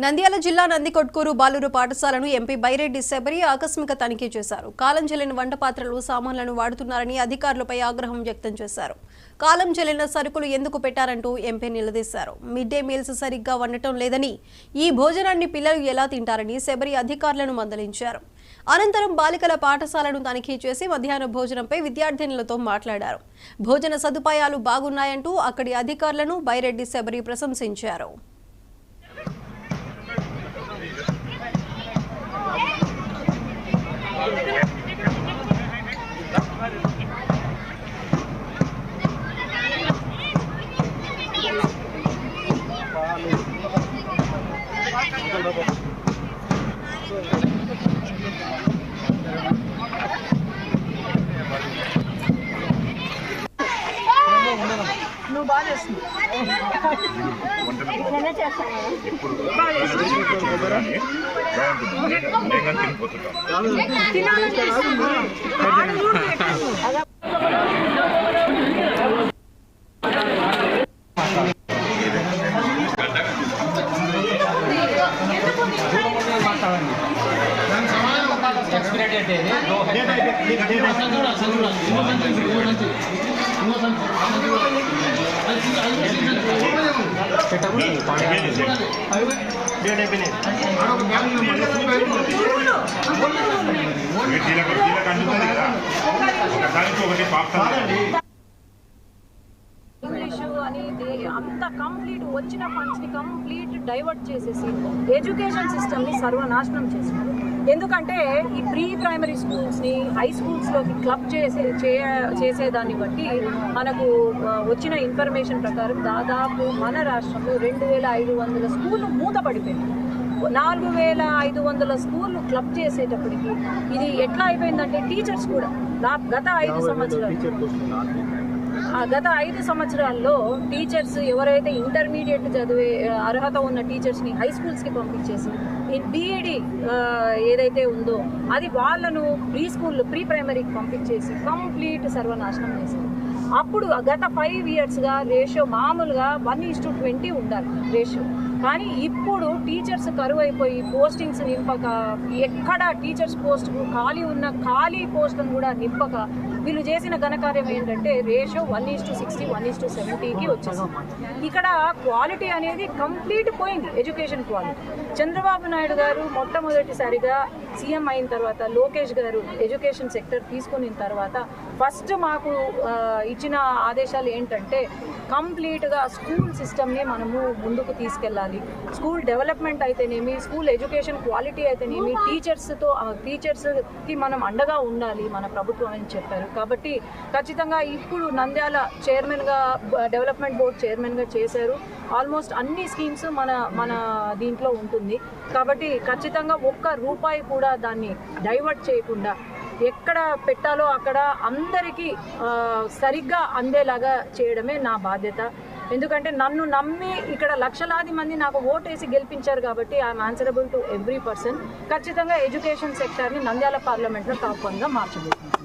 నంద్యాల జిల్లా నందికొట్కూరు బాలురు పాఠశాలను ఎంపీ బైరెడ్డి శబరి ఆకస్మిక తనిఖీ చేశారు. కాలం చెల్లిన వంట పాత్రలు సామాన్లను వాడుతున్నారని అధికారులపై ఆగ్రహం వ్యక్తం చేశారు. కాలం చెల్లిన సరుకులు ఎందుకు పెట్టారంటూ ఎంపీ నిలదీశారు. మిడ్ డే మీల్స్ సరిగ్గా వండటం లేదని, ఈ భోజనాన్ని పిల్లలు ఎలా తింటారని శబరి అధికారులను మందలించారు. అనంతరం బాలికల పాఠశాలను తనిఖీ చేసి మధ్యాహ్న భోజనంపై విద్యార్థినులతో మాట్లాడారు. భోజన సదుపాయాలు బాగున్నాయంటూ అక్కడి అధికారులను బైరెడ్డి శబరి ప్రశంసించారు. నువ్వు బాగా చేస్తున్నావు. అనేది అంత కంప్లీట్ వచ్చిన ఫండ్స్ ని కంప్లీట్ డైవర్ట్ చేసేసి ఎడ్యుకేషన్ సిస్టమ్ ని సర్వనాశనం చేస్తున్నారు. ఎందుకంటే ఈ ప్రీ ప్రైమరీ స్కూల్స్ ని హై స్కూల్స్ లోకి క్లబ్ చేసేదాన్ని బట్టి మనకు వచ్చిన ఇన్ఫర్మేషన్ ప్రకారం దాదాపు మన రాష్ట్రంలో 2500 స్కూళ్ళు మూతపడిపోయింది. 4500 స్కూళ్ళు క్లబ్ చేసేటప్పటికి ఇది ఎట్లా అయిపోయిందంటే టీచర్స్ కూడా గత 5 సంవత్సరాల్లో టీచర్స్ ఎవరైతే ఇంటర్మీడియట్ చదివే అర్హత ఉన్న టీచర్స్ని హై స్కూల్స్కి పంపించేసి బీఈడి ఏదైతే ఉందో అది వాళ్ళను ప్రీ ప్రైమరీకి పంపించేసి కంప్లీట్ సర్వనాశనం చేసింది. అప్పుడు గత 5 ఇయర్స్గా రేషియో మామూలుగా 1:20 ఉండాలి రేషియో. కానీ ఇప్పుడు టీచర్స్ కరువు అయిపోయి పోస్టింగ్స్ నింపక, ఎక్కడ టీచర్స్ పోస్ట్ ఖాళీ పోస్టులను కూడా నింపక వీళ్ళు చేసిన ఘనకార్యం ఏంటంటే రేషియో 1:60, 1:70కి వచ్చేసింది. ఇక్కడ క్వాలిటీ అనేది కంప్లీట్ పోయింది. ఎడ్యుకేషన్ క్వాలిటీ చంద్రబాబు నాయుడు గారు మొట్టమొదటిసారిగా సీఎం అయిన తర్వాత, లోకేష్ గారు ఎడ్యుకేషన్ సెక్టర్ తీసుకున్న తర్వాత ఫస్ట్ మాకు ఇచ్చిన ఆదేశాలు ఏంటంటే కంప్లీట్గా స్కూల్ సిస్టమ్ని మనము ముందుకు తీసుకెళ్ళాలి. స్కూల్ డెవలప్మెంట్ అయితేనేమి, స్కూల్ ఎడ్యుకేషన్ క్వాలిటీ అయితేనేమి, టీచర్స్కి మనం అండగా ఉండాలి మన ప్రభుత్వం అని చెప్పారు. కాబట్టి ఖచ్చితంగా ఇప్పుడు నంద్యాల చైర్మన్గా, డెవలప్మెంట్ బోర్డ్ చైర్మన్గా చేశారు. ఆల్మోస్ట్ అన్ని స్కీమ్స్ మన దీంట్లో ఉంటుంది. కాబట్టి ఖచ్చితంగా ఒక్క రూపాయి కూడా దాన్ని డైవర్ట్ చేయకుండా ఎక్కడ పెట్టాలో అక్కడ అందరికీ సరిగ్గా అందేలాగా చేయడమే నా బాధ్యత. ఎందుకంటే నన్ను నమ్మి ఇక్కడ లక్షలాది మంది నాకు ఓటేసి గెలిపించారు కాబట్టి I'm answerable to every person. ఖచ్చితంగా ఎడ్యుకేషన్ సెక్టర్ని నంద్యాల పార్లమెంట్లో టాప్ 1గా మార్చబోతున్నాను.